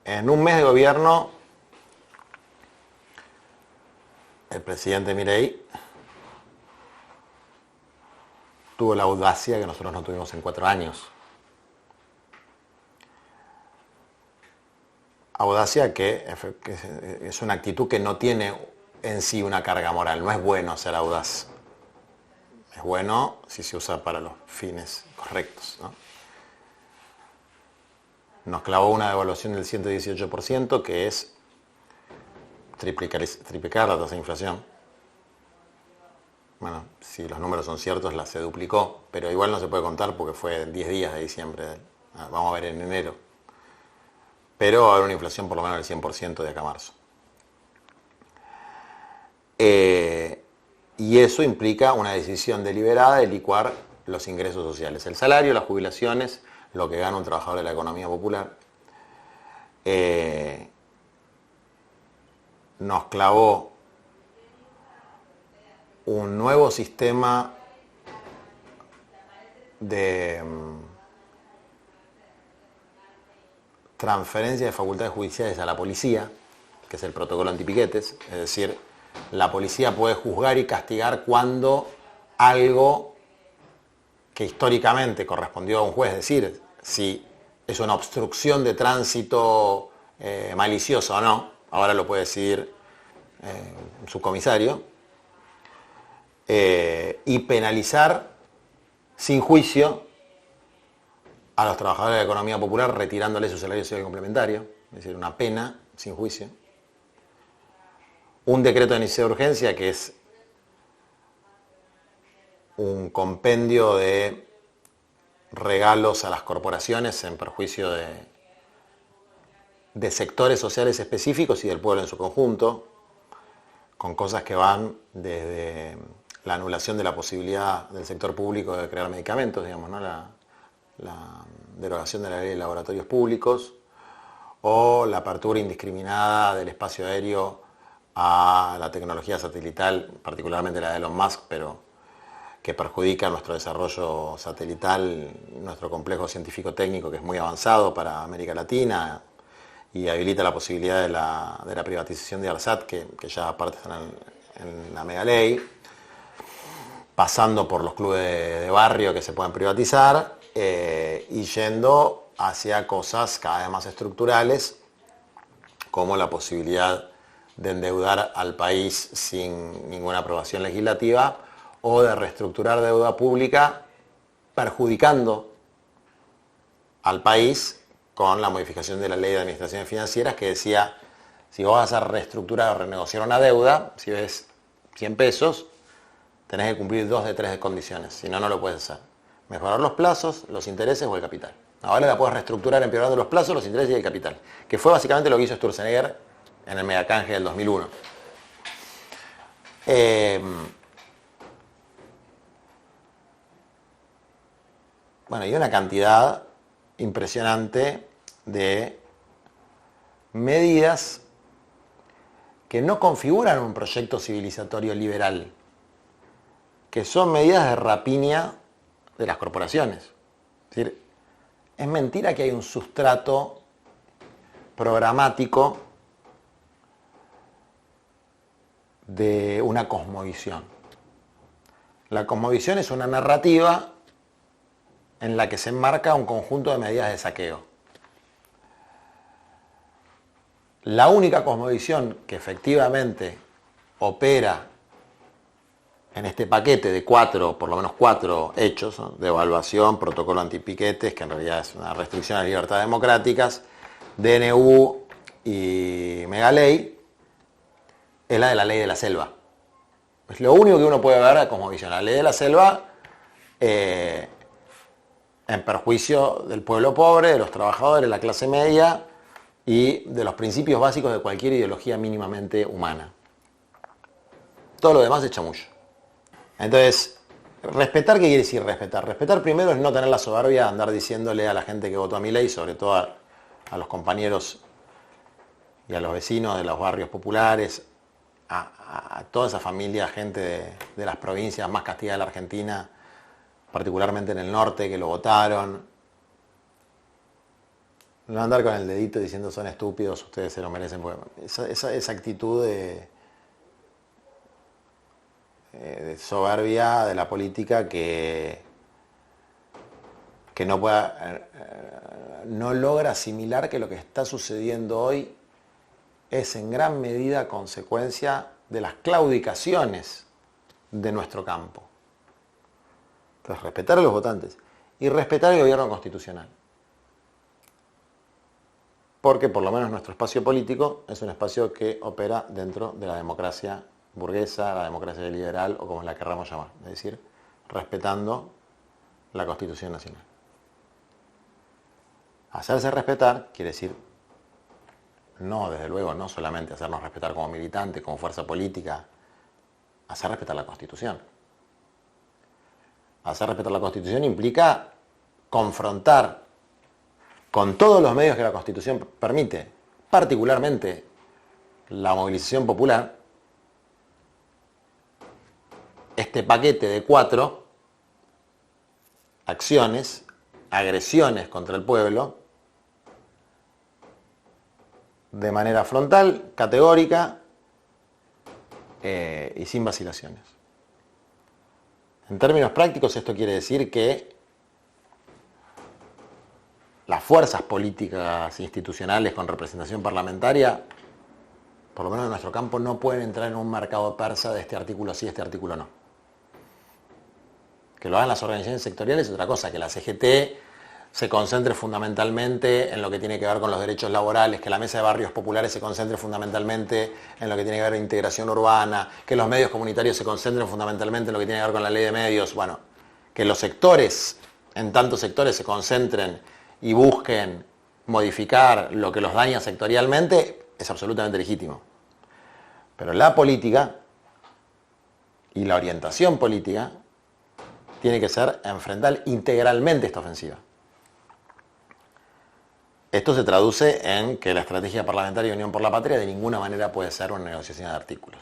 En un mes de gobierno, el presidente Milei tuvo la audacia que nosotros no tuvimos en 4 años. Audacia que es una actitud que no tiene en sí una carga moral. No es bueno ser audaz. Es bueno si se usa para los fines correctos, ¿no? Nos clavó una devaluación del 118%, que es triplicar la tasa de inflación. Bueno, si los números son ciertos, se duplicó, pero igual no se puede contar porque fue 10 días de diciembre. Vamos a ver en enero. Pero va a haber una inflación por lo menos del 100% de acá a marzo. Y eso implica una decisión deliberada de licuar los ingresos sociales. El salario, las jubilaciones, lo que gana un trabajador de la economía popular. Nos clavó un nuevo sistema de transferencia de facultades judiciales a la policía, que es el protocolo antipiquetes, es decir, la policía puede juzgar y castigar cuando algo que históricamente correspondió a un juez, es decir, si es una obstrucción de tránsito maliciosa o no, ahora lo puede decidir un subcomisario, y penalizar sin juicio a los trabajadores de la economía popular retirándoles su salario social complementario, es decir, una pena sin juicio. Un decreto de necesidad de urgencia que es un compendio de regalos a las corporaciones en perjuicio de sectores sociales específicos y del pueblo en su conjunto, con cosas que van desde la anulación de la posibilidad del sector público de crear medicamentos, digamos, ¿no? La derogación de la ley de laboratorios públicos, o la apertura indiscriminada del espacio aéreo a la tecnología satelital, particularmente la de Elon Musk, pero que perjudica nuestro desarrollo satelital, nuestro complejo científico-técnico, que es muy avanzado para América Latina, y habilita la posibilidad de la privatización de ARSAT, que ya aparte está en la mega ley, pasando por los clubes de barrio que se pueden privatizar, y yendo hacia cosas cada vez más estructurales, como la posibilidad de endeudar al país sin ninguna aprobación legislativa, o de reestructurar deuda pública perjudicando al país con la modificación de la ley de administraciones financieras, que decía, si vos vas a reestructurar o renegociar una deuda, si ves 100 pesos, tenés que cumplir 2 de 3 condiciones, si no, no lo puedes hacer. Mejorar los plazos, los intereses o el capital. Ahora la puedes reestructurar empeorando los plazos, los intereses y el capital, que fue básicamente lo que hizo Sturzenegger en el megacanje del 2001. Bueno, y una cantidad impresionante de medidas que no configuran un proyecto civilizatorio liberal, que son medidas de rapiña de las corporaciones. Es decir, es mentira que hay un sustrato programático de una cosmovisión. La cosmovisión es una narrativa en la que se enmarca un conjunto de medidas de saqueo. La única cosmovisión que efectivamente opera en este paquete de 4, por lo menos 4 hechos, ¿no? Devaluación, protocolo antipiquetes, que en realidad es una restricción a libertades democráticas, DNU y megaley, es la de la ley de la selva. Es lo único que uno puede ver como visión. La ley de la selva en perjuicio del pueblo pobre, de los trabajadores, de la clase media y de los principios básicos de cualquier ideología mínimamente humana. Todo lo demás es chamullo. Entonces, respetar, ¿qué quiere decir respetar? Respetar primero es no tener la soberbia de andar diciéndole a la gente que votó a Milei, sobre todo a los compañeros y a los vecinos de los barrios populares, a toda esa familia, gente de las provincias más castigadas de la Argentina, particularmente en el norte, que lo votaron. No andar con el dedito diciendo son estúpidos, ustedes se lo merecen. Esa actitud de soberbia de la política que no logra asimilar que lo que está sucediendo hoy es en gran medida consecuencia de las claudicaciones de nuestro campo. Entonces, respetar a los votantes y respetar el gobierno constitucional. Porque por lo menos nuestro espacio político es un espacio que opera dentro de la democracia burguesa, la democracia liberal o como la querramos llamar, es decir, respetando la Constitución Nacional. Hacerse respetar quiere decir, no, desde luego, no solamente hacernos respetar como militantes, como fuerza política, hacer respetar la Constitución. Hacer respetar la Constitución implica confrontar con todos los medios que la Constitución permite, particularmente la movilización popular, este paquete de 4 acciones, agresiones contra el pueblo, de manera frontal, categórica y sin vacilaciones. En términos prácticos, esto quiere decir que las fuerzas políticas institucionales con representación parlamentaria, por lo menos en nuestro campo, no pueden entrar en un mercado persa de este artículo sí, este artículo no. Que lo hagan las organizaciones sectoriales es otra cosa, que la CGT se concentre fundamentalmente en lo que tiene que ver con los derechos laborales, que la Mesa de Barrios Populares se concentre fundamentalmente en lo que tiene que ver con integración urbana, que los medios comunitarios se concentren fundamentalmente en lo que tiene que ver con la ley de medios, bueno, que los sectores, en tantos sectores, se concentren y busquen modificar lo que los daña sectorialmente, es absolutamente legítimo. Pero la política y la orientación política tiene que ser enfrentar integralmente esta ofensiva. Esto se traduce en que la estrategia parlamentaria de Unión por la Patria de ninguna manera puede ser una negociación de artículos.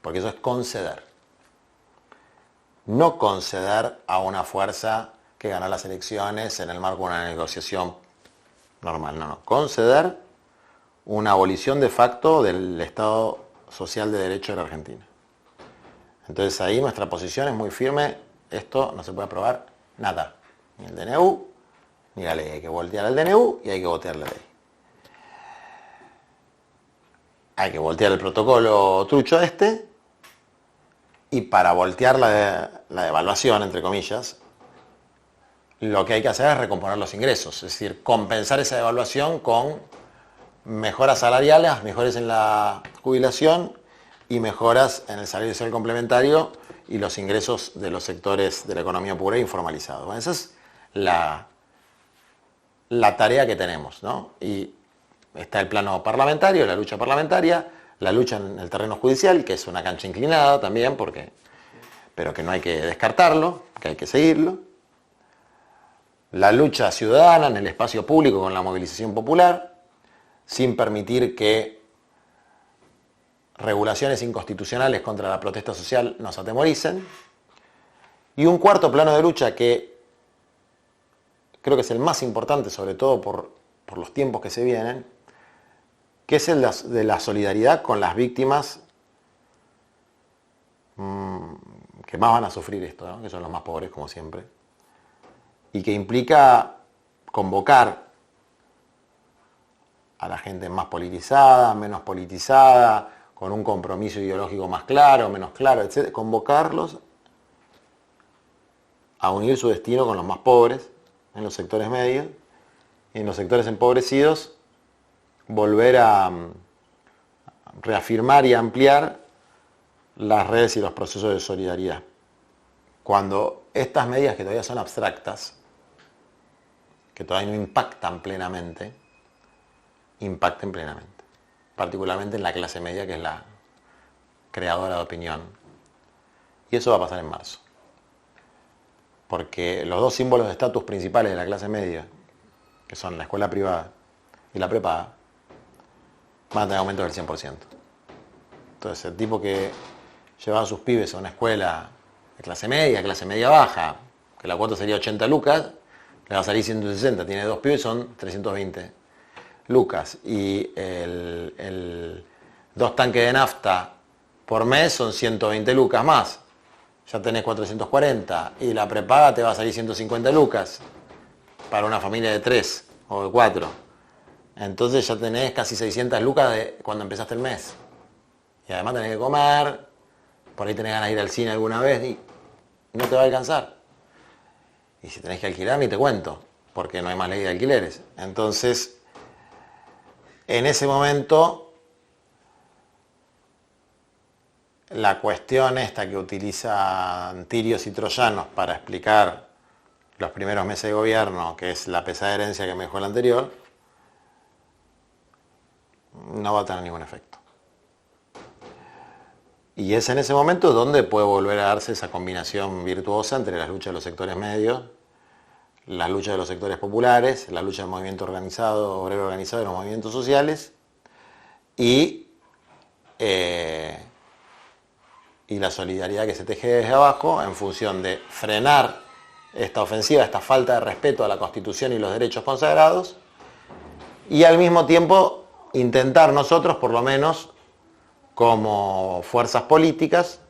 Porque eso es conceder. No conceder a una fuerza que ganó las elecciones en el marco de una negociación normal. No. Conceder una abolición de facto del Estado Social de Derecho de la Argentina. Entonces ahí nuestra posición es muy firme. Esto no se puede aprobar nada. Ni el DNU, ni la ley. Hay que voltear el DNU y hay que votar la ley. Hay que voltear el protocolo trucho y para voltear la devaluación, entre comillas, lo que hay que hacer es recomponer los ingresos. Es decir, compensar esa devaluación con mejoras salariales, mejores en la jubilación y mejoras en el salario social complementario y los ingresos de los sectores de la economía pura e informalizados. Bueno, esa es la tarea que tenemos, ¿no? Y está el plano parlamentario, la lucha parlamentaria, la lucha en el terreno judicial, que es una cancha inclinada también, pero que no hay que descartarlo, que hay que seguirlo. La lucha ciudadana en el espacio público con la movilización popular, sin permitir que regulaciones inconstitucionales contra la protesta social nos atemoricen. Y un cuarto plano de lucha que creo que es el más importante, sobre todo por los tiempos que se vienen, que es el de la solidaridad con las víctimas que más van a sufrir esto, ¿no? Que son los más pobres, como siempre, y que implica convocar a la gente más politizada, menos politizada, con un compromiso ideológico más claro, menos claro, etc. Convocarlos a unir su destino con los más pobres, en los sectores medios, y en los sectores empobrecidos, volver a reafirmar y ampliar las redes y los procesos de solidaridad. Cuando estas medidas que todavía son abstractas, que todavía no impacten plenamente, particularmente en la clase media, que es la creadora de opinión. Y eso va a pasar en marzo. Porque los dos símbolos de estatus principales de la clase media, que son la escuela privada y la prepaga, van a tener aumentos del 100%. Entonces, el tipo que llevaba a sus pibes a una escuela de clase media baja, que la cuota sería 80 lucas, le va a salir 160, tiene 2 pibes, son 320 lucas. Y 2 tanques de nafta por mes son 120 lucas más. Ya tenés 440. Y la prepaga te va a salir 150 lucas para una familia de 3 o de 4. Entonces ya tenés casi 600 lucas de cuando empezaste el mes. Y además tenés que comer, por ahí tenés ganas de ir al cine alguna vez y no te va a alcanzar. Y si tenés que alquilar, ni te cuento, porque no hay más ley de alquileres. Entonces, en ese momento, la cuestión esta que utilizan tirios y troyanos para explicar los primeros meses de gobierno, que es la pesada herencia que me dejó el anterior, no va a tener ningún efecto. Y es en ese momento donde puede volver a darse esa combinación virtuosa entre las luchas de los sectores medios, las luchas de los sectores populares, la lucha del movimiento organizado, obrero organizado y los movimientos sociales, y la solidaridad que se teje desde abajo en función de frenar esta ofensiva, esta falta de respeto a la Constitución y los derechos consagrados, y al mismo tiempo intentar nosotros, por lo menos, como fuerzas políticas,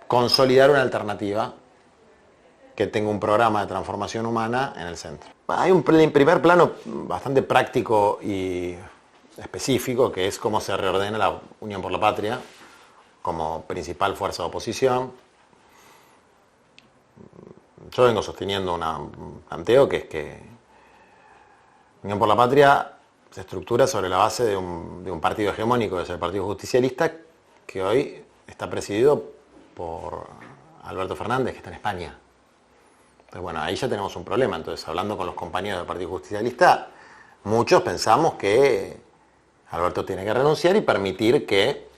consolidar una alternativa que tenga un programa de transformación humana en el centro. Hay un primer plano bastante práctico y específico, que es cómo se reordena la Unión por la Patria como principal fuerza de oposición. Yo vengo sosteniendo un planteo que es que Unión por la Patria se estructura sobre la base de un partido hegemónico, que es el Partido Justicialista, que hoy está presidido por Alberto Fernández, que está en España. Entonces, bueno, ahí ya tenemos un problema. Entonces, hablando con los compañeros del Partido Justicialista, muchos pensamos que Alberto tiene que renunciar y permitir que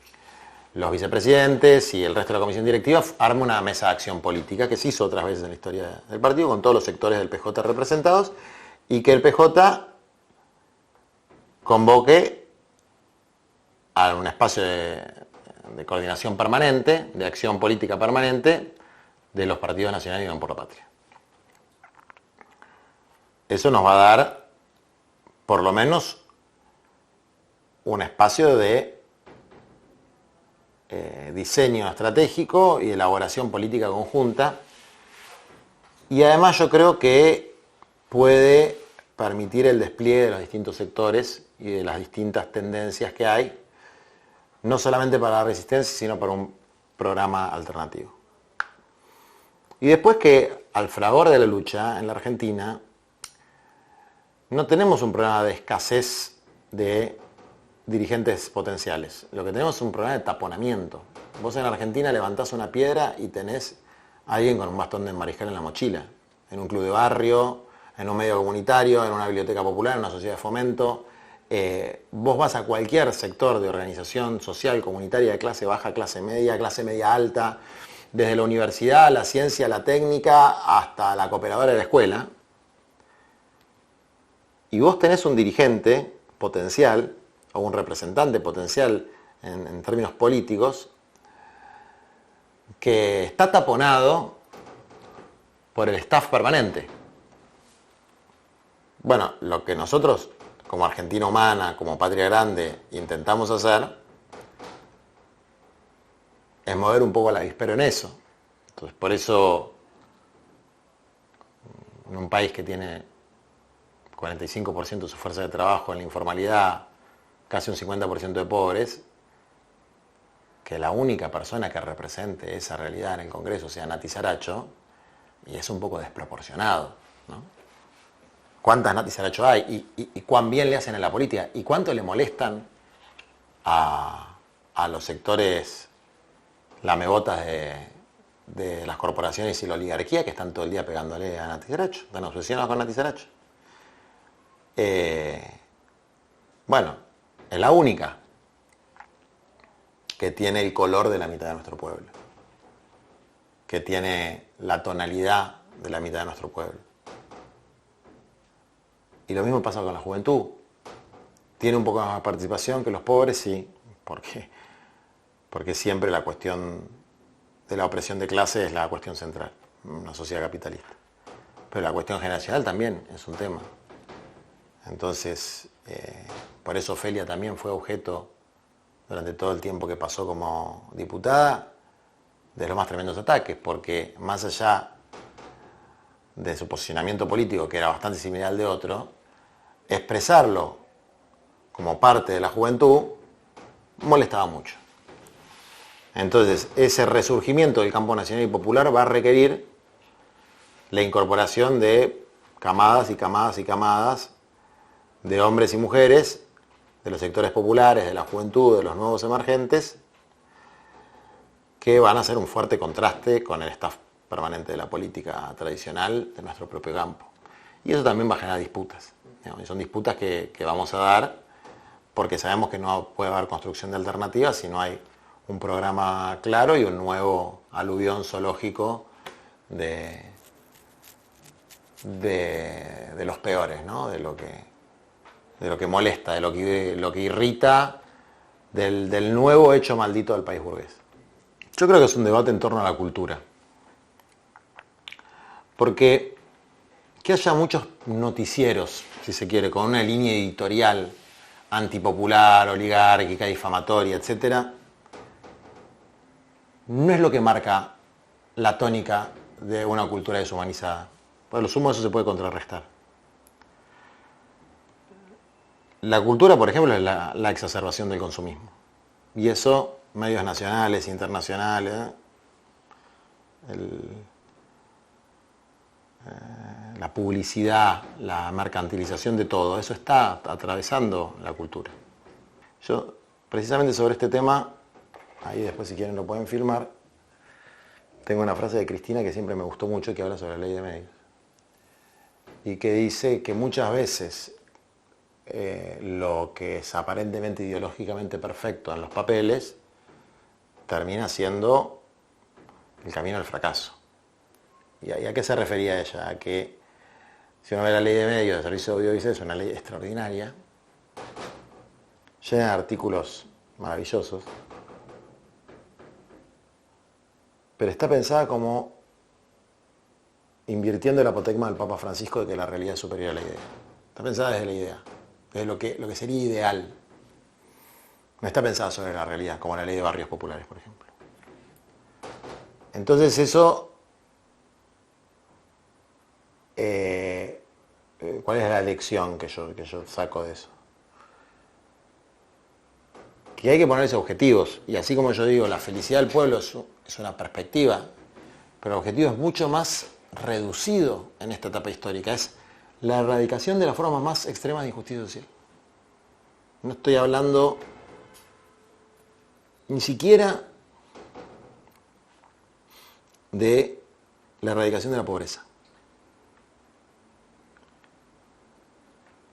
los vicepresidentes y el resto de la comisión directiva arme una mesa de acción política, que se hizo otras veces en la historia del partido, con todos los sectores del PJ representados, y que el PJ convoque a un espacio de coordinación permanente, de acción política permanente de los partidos nacionales y Unión por la Patria. Eso nos va a dar, por lo menos, un espacio de diseño estratégico y elaboración política conjunta. Y además yo creo que puede permitir el despliegue de los distintos sectores y de las distintas tendencias que hay, no solamente para la resistencia, sino para un programa alternativo. Y después que al fragor de la lucha en la Argentina, no tenemos un problema de escasez de dirigentes potenciales. Lo que tenemos es un problema de taponamiento. Vos en Argentina levantás una piedra y tenés a alguien con un bastón de mariscal en la mochila, en un club de barrio, en un medio comunitario, en una biblioteca popular, en una sociedad de fomento. Vos vas a cualquier sector de organización social, comunitaria, de clase baja, clase media alta, desde la universidad, la ciencia, la técnica, hasta la cooperadora de la escuela. Y vos tenés un dirigente potencial, o un representante potencial en términos políticos, que está taponado por el staff permanente. Bueno, lo que nosotros, como Argentina Humana, como Patria Grande, intentamos hacer es mover un poco el avispero en eso. Entonces, por eso, en un país que tiene 45% de su fuerza de trabajo en la informalidad, casi un 50% de pobres, que la única persona que represente esa realidad en el Congreso sea Nati Saracho, y es un poco desproporcionado, ¿no? ¿Cuántas Nati Saracho hay? ¿Y cuán bien le hacen en la política? ¿Y cuánto le molestan a los sectores lamebotas de las corporaciones y la oligarquía, que están todo el día pegándole a Nati Saracho? Están obsesionados con Nati Saracho. Bueno, es la única que tiene el color de la mitad de nuestro pueblo, que tiene la tonalidad de la mitad de nuestro pueblo. Y lo mismo pasa con la juventud. ¿Tiene un poco más de participación que los pobres? Sí, porque siempre la cuestión de la opresión de clase es la cuestión central en una sociedad capitalista. pero la cuestión generacional también es un tema. Entonces, por eso Ofelia también fue objeto, durante todo el tiempo que pasó como diputada, de los más tremendos ataques, porque más allá de su posicionamiento político, que era bastante similar al de otro, expresarlo como parte de la juventud molestaba mucho. Entonces, ese resurgimiento del campo nacional y popular va a requerir la incorporación de camadas y camadas y camadas de hombres y mujeres, de los sectores populares, de la juventud, de los nuevos emergentes, que van a ser un fuerte contraste con el staff permanente de la política tradicional de nuestro propio campo. Y eso también va a generar disputas. Y son disputas que vamos a dar porque sabemos que no puede haber construcción de alternativas si no hay un programa claro y un nuevo aluvión zoológico de los peores, ¿no? de lo que molesta, de lo que irrita, del nuevo hecho maldito del país burgués. Yo creo que es un debate en torno a la cultura. Porque que haya muchos noticieros, si se quiere, con una línea editorial antipopular, oligárquica, difamatoria, etc., no es lo que marca la tónica de una cultura deshumanizada. Por lo sumo eso se puede contrarrestar. La cultura, por ejemplo, es la exacerbación del consumismo. Y eso, medios nacionales, internacionales, la publicidad, la mercantilización de todo, eso está atravesando la cultura. Yo, precisamente sobre este tema, ahí después si quieren lo pueden filmar, tengo una frase de Cristina que siempre me gustó mucho, que habla sobre la ley de medios. Y que dice que muchas veces lo que es aparentemente ideológicamente perfecto en los papeles termina siendo el camino al fracaso. ¿Y a qué se refería ella? A que si uno ve la ley de medios de servicio audiovisual, es una ley extraordinaria, llena de artículos maravillosos, pero está pensada como invirtiendo el apotegma del Papa Francisco de que la realidad es superior a la idea. Está pensada desde la idea, desde lo que sería ideal. No está pensada sobre la realidad, como la ley de barrios populares, por ejemplo. Entonces eso, ¿cuál es la lección que yo saco de eso? Que hay que ponerse objetivos, y así como yo digo, la felicidad del pueblo es una perspectiva, pero el objetivo es mucho más reducido en esta etapa histórica, es la erradicación de las formas más extremas de injusticia social. No estoy hablando ni siquiera de la erradicación de la pobreza.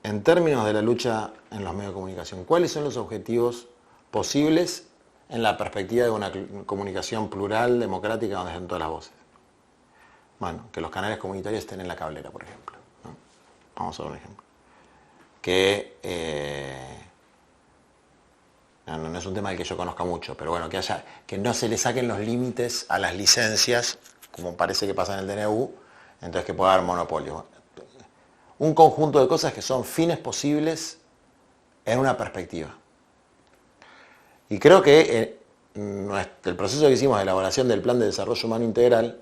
En términos de la lucha en los medios de comunicación, ¿cuáles son los objetivos posibles en la perspectiva de una comunicación plural, democrática, donde estén todas las voces? Bueno, que los canales comunitarios estén en la cablera, por ejemplo, ¿no? Vamos a ver un ejemplo. Que no es un tema del que yo conozca mucho, pero bueno, que no se le saquen los límites a las licencias, como parece que pasa en el DNU, entonces que pueda haber monopolio. Un conjunto de cosas que son fines posibles en una perspectiva. Y creo que el proceso que hicimos de elaboración del Plan de Desarrollo Humano Integral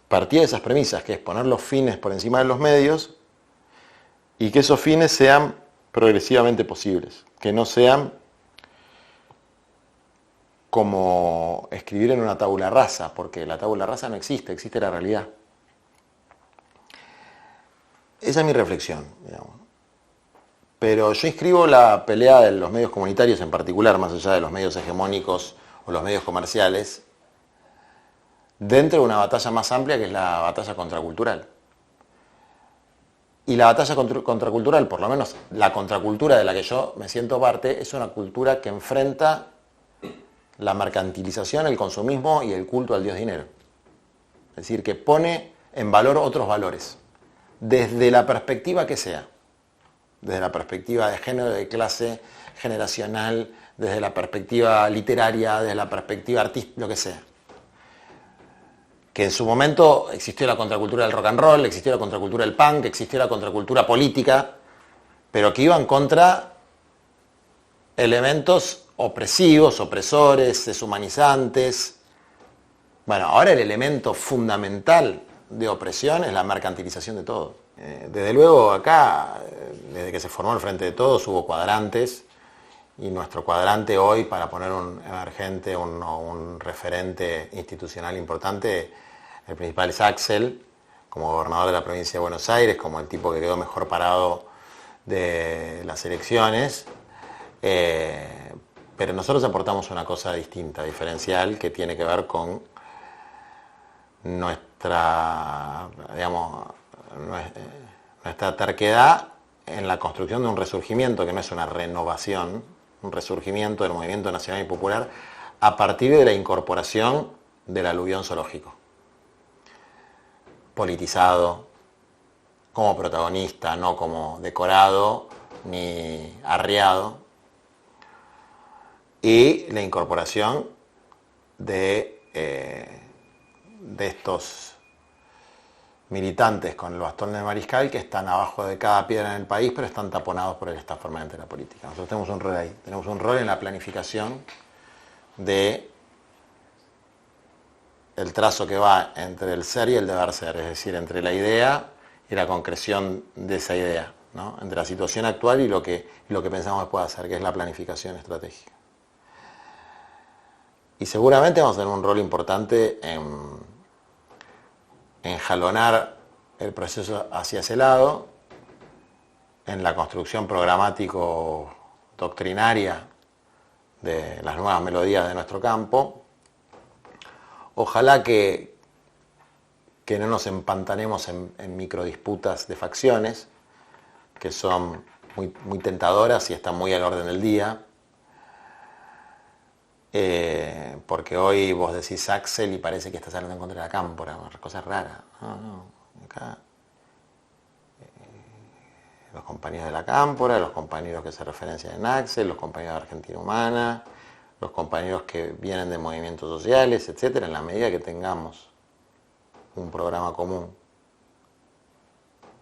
partía de esas premisas, que es poner los fines por encima de los medios y que esos fines sean progresivamente posibles, que no sean como escribir en una tabula rasa, porque la tabula rasa no existe, existe la realidad. Esa es mi reflexión, digamos. Pero yo inscribo la pelea de los medios comunitarios en particular, más allá de los medios hegemónicos o los medios comerciales, dentro de una batalla más amplia que es la batalla contracultural. Y la batalla contracultural, por lo menos la contracultura de la que yo me siento parte, es una cultura que enfrenta la mercantilización, el consumismo y el culto al dios dinero. Es decir, que pone en valor otros valores, desde la perspectiva que sea. Desde la perspectiva de género, de clase, generacional, desde la perspectiva literaria, desde la perspectiva artística, lo que sea. que en su momento existió la contracultura del rock and roll, existió la contracultura del punk, existió la contracultura política, pero que iban contra elementos opresivos, opresores, deshumanizantes. Bueno, ahora el elemento fundamental de opresión es la mercantilización de todo. Desde luego acá, desde que se formó el Frente de Todos, hubo cuadrantes, y nuestro cuadrante hoy, para poner un emergente, un referente institucional importante, el principal es Axel, como gobernador de la provincia de Buenos Aires, como el tipo que quedó mejor parado de las elecciones. Pero nosotros aportamos una cosa distinta, diferencial, que tiene que ver con nuestra, digamos, nuestra terquedad en la construcción de un resurgimiento que no es una renovación, un resurgimiento del movimiento nacional y popular a partir de la incorporación del aluvión zoológico, politizado, como protagonista, no como decorado ni arriado, y la incorporación de estos militantes con el bastón de mariscal que están abajo de cada piedra en el país, pero están taponados por el Estado permanente de la política. Nosotros tenemos un rol ahí, tenemos un rol en la planificación de el trazo que va entre el ser y el deber ser, es decir, entre la idea y la concreción de esa idea, ¿no? Entre la situación actual y lo que pensamos que puede hacer, que es la planificación estratégica. Y seguramente vamos a tener un rol importante en jalonar el proceso hacia ese lado, en la construcción programático-doctrinaria de las nuevas melodías de nuestro campo. Ojalá que no nos empantanemos en microdisputas de facciones, que son muy tentadoras y están muy al orden del día. Porque hoy vos decís Axel y parece que estás hablando en contra de la Cámpora, una cosa rara. No, acá los compañeros de la Cámpora, los compañeros que se referencian en Axel, los compañeros de Argentina Humana, los compañeros que vienen de movimientos sociales, etcétera, en la medida que tengamos un programa común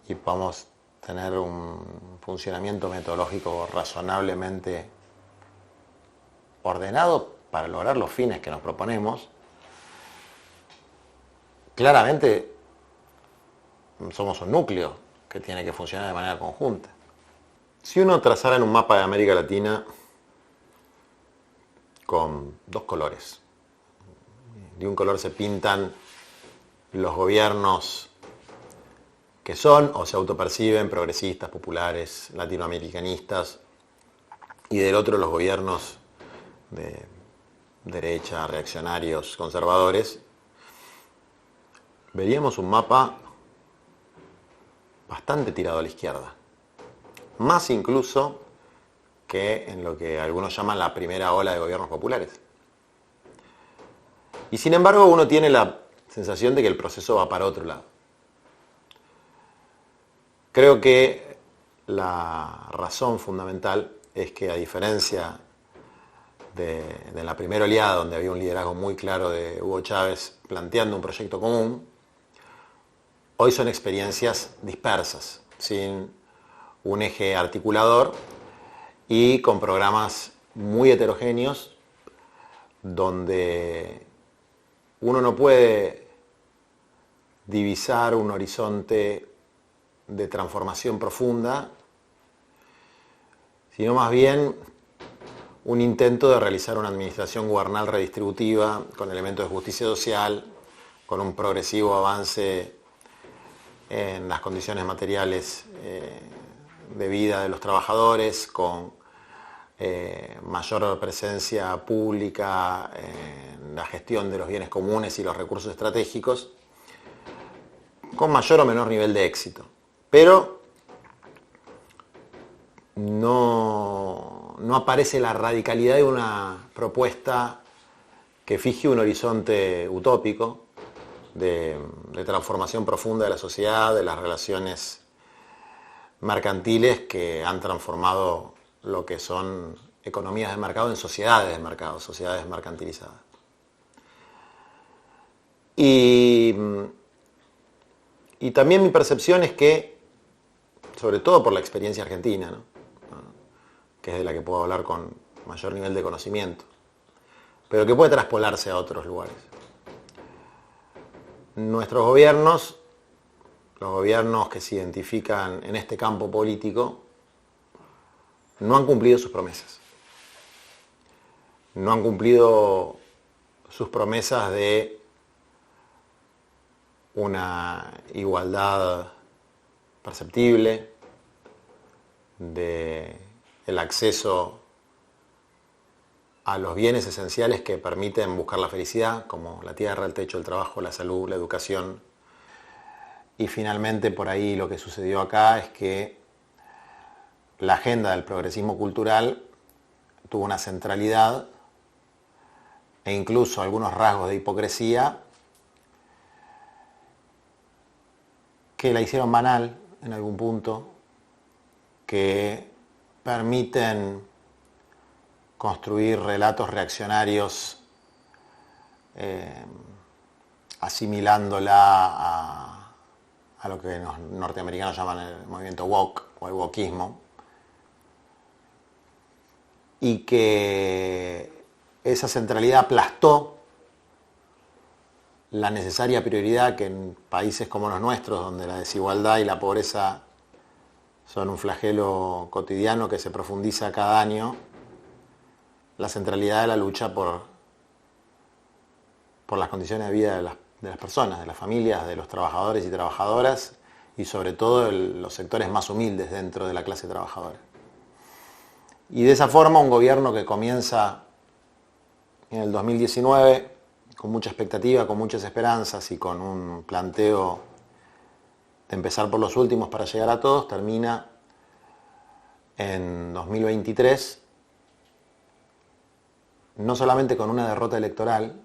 y podamos tener un funcionamiento metodológico razonablemente ordenado para lograr los fines que nos proponemos, claramente somos un núcleo que tiene que funcionar de manera conjunta. Si uno trazara en un mapa de América Latina con dos colores, de un color se pintan los gobiernos que son o se autoperciben progresistas, populares, latinoamericanistas, y del otro los gobiernos de derecha, reaccionarios, conservadores, veríamos un mapa bastante tirado a la izquierda, más incluso que en lo que algunos llaman la primera ola de gobiernos populares. Y sin embargo uno tiene la sensación de que el proceso va para otro lado. Creo que la razón fundamental es que, a diferencia de la primera oleada, donde había un liderazgo muy claro de Hugo Chávez planteando un proyecto común, hoy son experiencias dispersas, sin un eje articulador y con programas muy heterogéneos, donde uno no puede divisar un horizonte de transformación profunda, sino más bien un intento de realizar una administración gubernal redistributiva con elementos de justicia social, con un progresivo avance en las condiciones materiales de vida de los trabajadores, con mayor presencia pública en la gestión de los bienes comunes y los recursos estratégicos, con mayor o menor nivel de éxito. Pero no aparece la radicalidad de una propuesta que fije un horizonte utópico de transformación profunda de la sociedad, de las relaciones mercantiles que han transformado lo que son economías de mercado en sociedades de mercado, sociedades mercantilizadas. Y también mi percepción es que, sobre todo por la experiencia argentina, ¿no? Que es de la que puedo hablar con mayor nivel de conocimiento, pero que puede traspolarse a otros lugares. Nuestros gobiernos, los gobiernos que se identifican en este campo político, no han cumplido sus promesas. No han cumplido sus promesas de una igualdad perceptible, de el acceso a los bienes esenciales que permiten buscar la felicidad, como la tierra, el techo, el trabajo, la salud, la educación. Y finalmente por ahí lo que sucedió acá es que la agenda del progresismo cultural tuvo una centralidad e incluso algunos rasgos de hipocresía que la hicieron banal en algún punto, que permiten construir relatos reaccionarios asimilándola a lo que los norteamericanos llaman el movimiento woke o el wokismo, y que esa centralidad aplastó la necesaria prioridad que en países como los nuestros, donde la desigualdad y la pobreza son un flagelo cotidiano que se profundiza cada año, la centralidad de la lucha por las condiciones de vida de las personas, de las familias, de los trabajadores y trabajadoras, y sobre todo los sectores más humildes dentro de la clase trabajadora. Y de esa forma un gobierno que comienza en el 2019 con mucha expectativa, con muchas esperanzas y con un planteo de empezar por los últimos para llegar a todos, termina en 2023 no solamente con una derrota electoral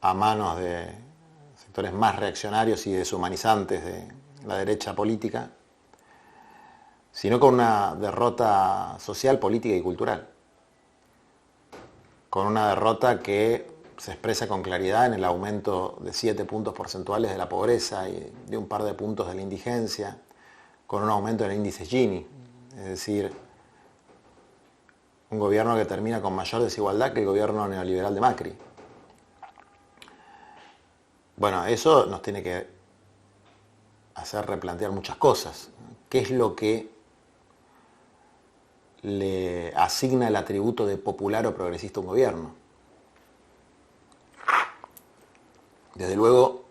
a manos de sectores más reaccionarios y deshumanizantes de la derecha política, sino con una derrota social, política y cultural. Con una derrota que se expresa con claridad en el aumento de 7 puntos porcentuales de la pobreza y de un par de puntos de la indigencia, con un aumento del índice Gini, es decir, un gobierno que termina con mayor desigualdad que el gobierno neoliberal de Macri. Bueno, eso nos tiene que hacer replantear muchas cosas. ¿Qué es lo que le asigna el atributo de popular o progresista a un gobierno? Desde luego,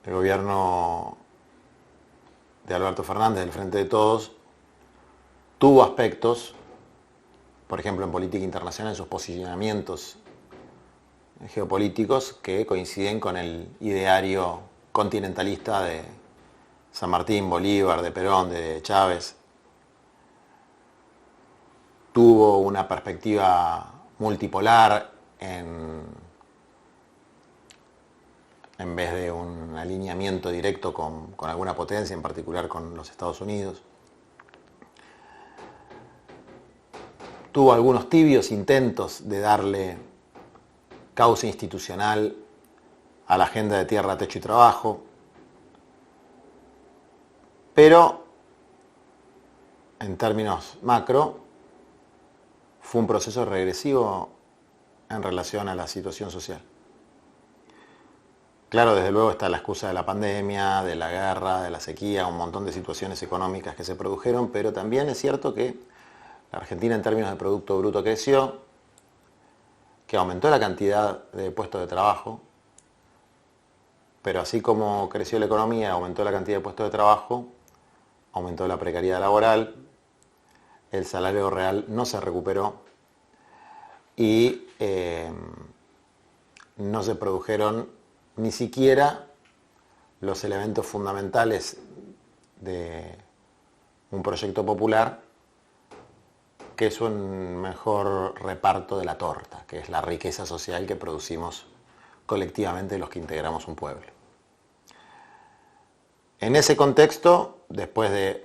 el gobierno de Alberto Fernández, del Frente de Todos, tuvo aspectos, por ejemplo en política internacional, en sus posicionamientos geopolíticos que coinciden con el ideario continentalista de San Martín, Bolívar, de Perón, de Chávez. Tuvo una perspectiva multipolar en vez de un alineamiento directo con alguna potencia, en particular con los Estados Unidos. Tuvo algunos tibios intentos de darle causa institucional a la agenda de tierra, techo y trabajo, pero en términos macro fue un proceso regresivo en relación a la situación social. Claro, desde luego está la excusa de la pandemia, de la guerra, de la sequía, un montón de situaciones económicas que se produjeron, pero también es cierto que la Argentina en términos de Producto Bruto creció, que aumentó la cantidad de puestos de trabajo, pero así como creció la economía, aumentó la cantidad de puestos de trabajo, aumentó la precariedad laboral, el salario real no se recuperó y no se produjeron ni siquiera los elementos fundamentales de un proyecto popular, que es un mejor reparto de la torta, que es la riqueza social que producimos colectivamente los que integramos un pueblo. En ese contexto, después de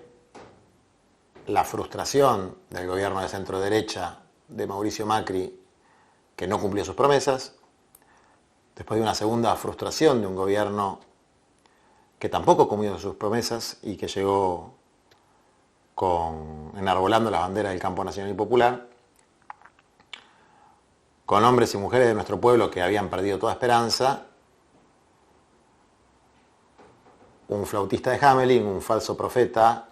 la frustración del gobierno de centro-derecha de Mauricio Macri, que no cumplió sus promesas, después de una segunda frustración de un gobierno que tampoco cumplió sus promesas y que llegó enarbolando las banderas del campo nacional y popular, con hombres y mujeres de nuestro pueblo que habían perdido toda esperanza, un flautista de Hamelin, un falso profeta,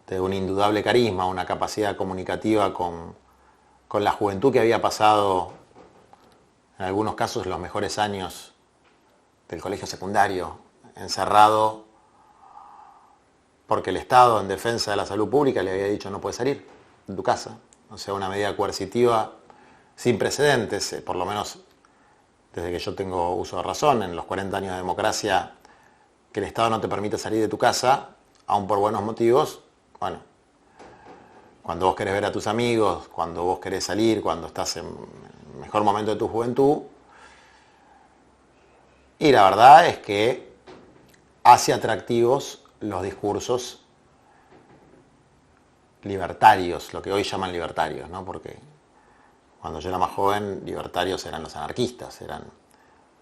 de un indudable carisma, una capacidad comunicativa con la juventud que había pasado, en algunos casos, los mejores años del colegio secundario, encerrado porque el Estado, en defensa de la salud pública, le había dicho no puedes salir de tu casa. O sea, una medida coercitiva sin precedentes, por lo menos desde que yo tengo uso de razón, en los 40 años de democracia, que el Estado no te permite salir de tu casa, aun por buenos motivos. Bueno, cuando vos querés ver a tus amigos, cuando vos querés salir, cuando estás en el mejor momento de tu juventud. Y la verdad es que hace atractivos los discursos libertarios, lo que hoy llaman libertarios, ¿no? Porque cuando yo era más joven, libertarios eran los anarquistas, eran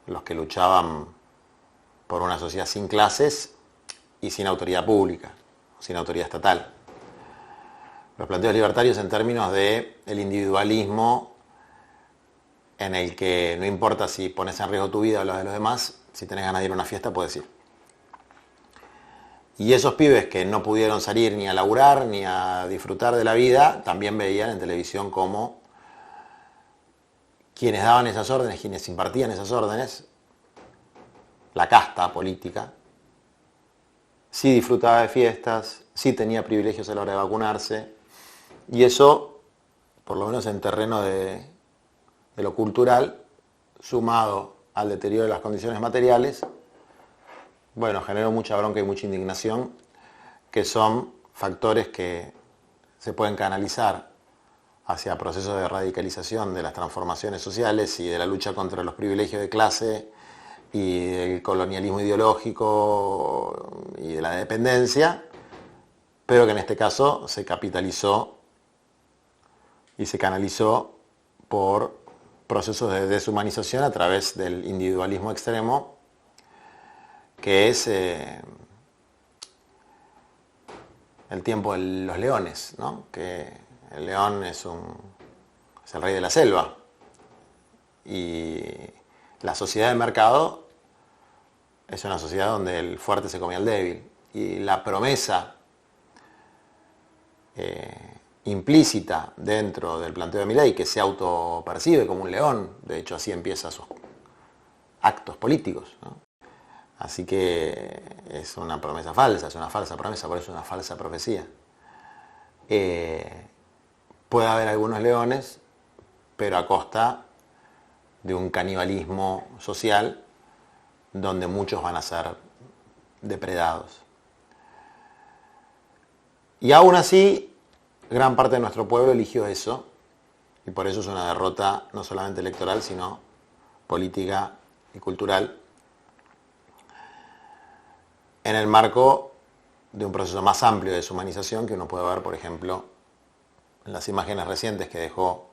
los que luchaban por una sociedad sin clases y sin autoridad pública, sin autoridad estatal. Los planteos libertarios en términos de el individualismo, en el que no importa si pones en riesgo tu vida o la de los demás, si tenés ganas de ir a una fiesta puedes ir. Y esos pibes que no pudieron salir ni a laburar ni a disfrutar de la vida, también veían en televisión cómo quienes daban esas órdenes, quienes impartían esas órdenes, la casta política, sí disfrutaba de fiestas, sí tenía privilegios a la hora de vacunarse, y eso, por lo menos en terreno de lo cultural, sumado al deterioro de las condiciones materiales, bueno, generó mucha bronca y mucha indignación, que son factores que se pueden canalizar hacia procesos de radicalización de las transformaciones sociales y de la lucha contra los privilegios de clase y del colonialismo ideológico y de la dependencia, pero que en este caso se capitalizó y se canalizó por procesos de deshumanización a través del individualismo extremo, que es el tiempo de los leones, ¿no? Que el león es el rey de la selva y la sociedad de mercado es una sociedad donde el fuerte se comía al débil, y la promesa implícita dentro del planteo de Milei, que se autopercibe como un león, de hecho así empieza sus actos políticos, ¿no? Así que es una promesa falsa, es una falsa promesa, por eso es una falsa profecía. Puede haber algunos leones, pero a costa de un canibalismo social donde muchos van a ser depredados. Y aún así, gran parte de nuestro pueblo eligió eso, y por eso es una derrota no solamente electoral, sino política y cultural, en el marco de un proceso más amplio de deshumanización que uno puede ver, por ejemplo, en las imágenes recientes que dejó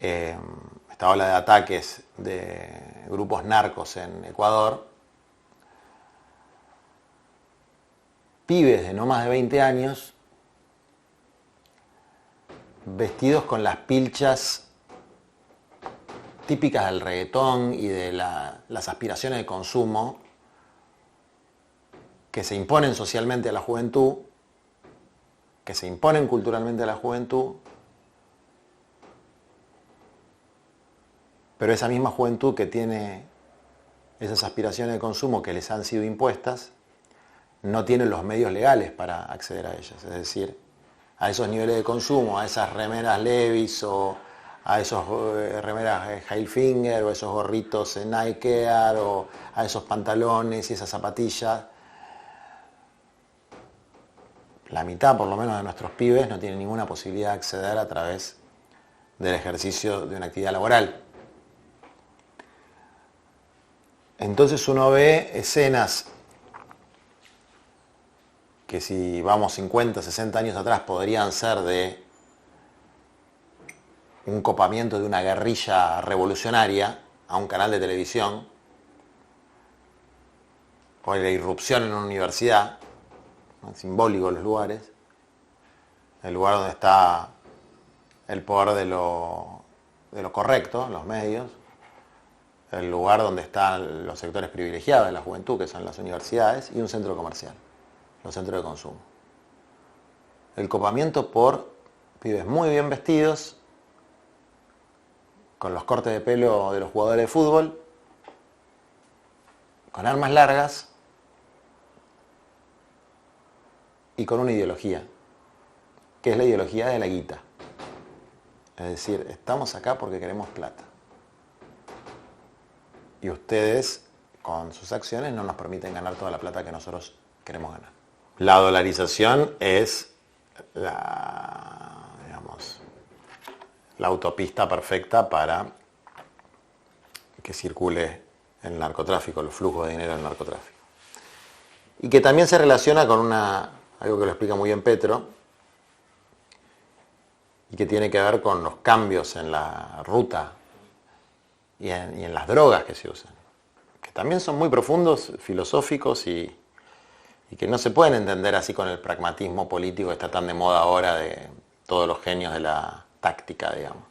esta ola de ataques de grupos narcos en Ecuador. Pibes de no más de 20 años vestidos con las pilchas típicas del reggaetón y de las aspiraciones de consumo que se imponen socialmente a la juventud, que se imponen culturalmente a la juventud, pero esa misma juventud que tiene esas aspiraciones de consumo que les han sido impuestas, no tiene los medios legales para acceder a ellas. Es decir, a esos niveles de consumo, a esas remeras Levi's o a esos remeras Hilfiger o esos gorritos Nike Air o a esos pantalones y esas zapatillas. La mitad, por lo menos, de nuestros pibes no tienen ninguna posibilidad de acceder a través del ejercicio de una actividad laboral. Entonces uno ve escenas que, si vamos 50, 60 años atrás, podrían ser de un copamiento de una guerrilla revolucionaria, a un canal de televisión, o la irrupción en una universidad, ¿no? Simbólicos los lugares, el lugar donde está el poder de lo correcto, los medios, el lugar donde están los sectores privilegiados de la juventud, que son las universidades, y un centro comercial, los centros de consumo. El copamiento por pibes muy bien vestidos, con los cortes de pelo de los jugadores de fútbol, con armas largas y con una ideología, que es la ideología de la guita. Es decir, estamos acá porque queremos plata. Y ustedes, con sus acciones, no nos permiten ganar toda la plata que nosotros queremos ganar. La dolarización es la autopista perfecta para que circule el narcotráfico, los flujos de dinero del narcotráfico. Y que también se relaciona con algo que lo explica muy bien Petro, y que tiene que ver con los cambios en la ruta y en las drogas que se usan, que también son muy profundos, filosóficos y que no se pueden entender así con el pragmatismo político que está tan de moda ahora de todos los genios de la táctica, digamos.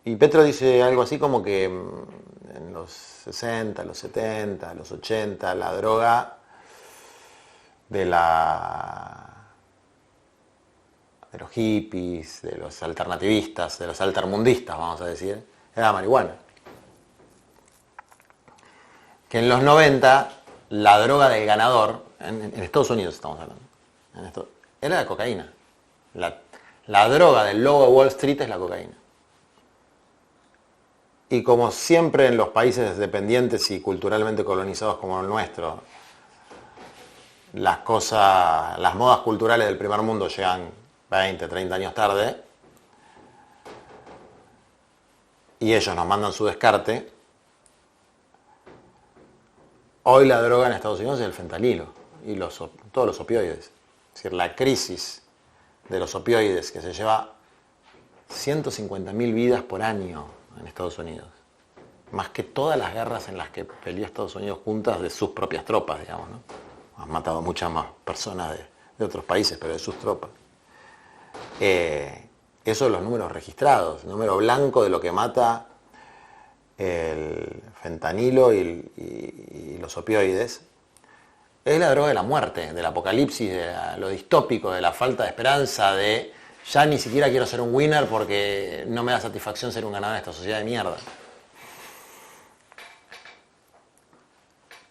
Y Petro dice algo así como que en los 60, los 70, los 80, la droga de los hippies, de los alternativistas, de los altermundistas, vamos a decir, era la marihuana. Que en los 90, la droga del ganador, en Estados Unidos estamos hablando, era la cocaína. La droga del lobo de Wall Street es la cocaína. Y como siempre en los países dependientes y culturalmente colonizados como el nuestro, las modas culturales del primer mundo llegan 20, 30 años tarde, y ellos nos mandan su descarte. Hoy la droga en Estados Unidos es el fentanilo y todos los opioides. Es decir, la crisis de los opioides que se lleva 150.000 vidas por año en Estados Unidos. Más que todas las guerras en las que peleó Estados Unidos juntas de sus propias tropas, digamos, ¿no? Han matado muchas más personas de otros países, pero de sus tropas. Esos son los números registrados, el número blanco de lo que mata el fentanilo y los opioides. Es la droga de la muerte, del apocalipsis, de lo distópico, de la falta de esperanza, de ya ni siquiera quiero ser un winner porque no me da satisfacción ser un ganador en esta sociedad de mierda.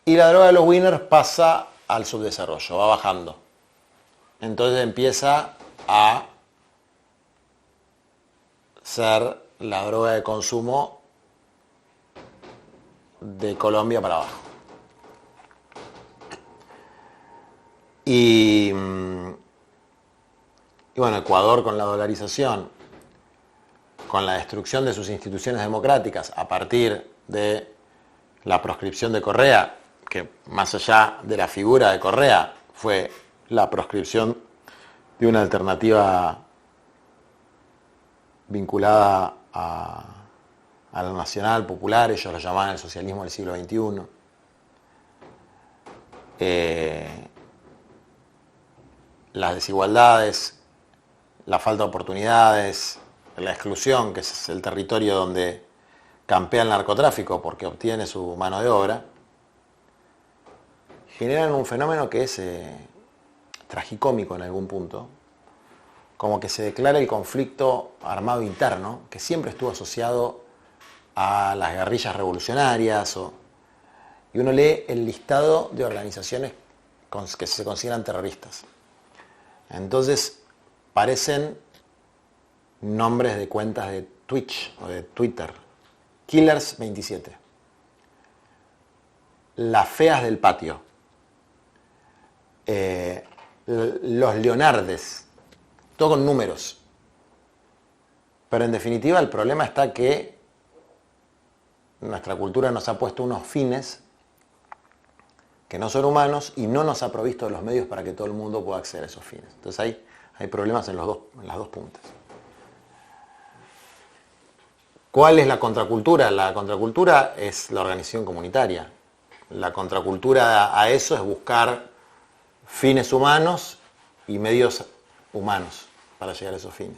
Y la droga de los winners pasa al subdesarrollo, va bajando. Entonces empieza a ser la droga de consumo de Colombia para abajo. Y bueno, Ecuador con la dolarización, con la destrucción de sus instituciones democráticas a partir de la proscripción de Correa, que más allá de la figura de Correa fue la proscripción de una alternativa vinculada a lo nacional, popular, ellos lo llamaban el socialismo del siglo XXI. Las desigualdades, la falta de oportunidades, la exclusión, que es el territorio donde campea el narcotráfico porque obtiene su mano de obra, generan un fenómeno que es tragicómico en algún punto, como que se declara el conflicto armado interno, que siempre estuvo asociado a las guerrillas revolucionarias, y uno lee el listado de organizaciones que se consideran terroristas. Entonces parecen nombres de cuentas de Twitch o de Twitter. Killers 27. Las feas del patio. Los Leonardes. Todo con números. Pero en definitiva el problema está que nuestra cultura nos ha puesto unos fines que no son humanos y no nos ha provisto de los medios para que todo el mundo pueda acceder a esos fines. Entonces hay problemas en las dos puntas. ¿Cuál es la contracultura? La contracultura es la organización comunitaria. La contracultura a eso es buscar fines humanos y medios humanos para llegar a esos fines.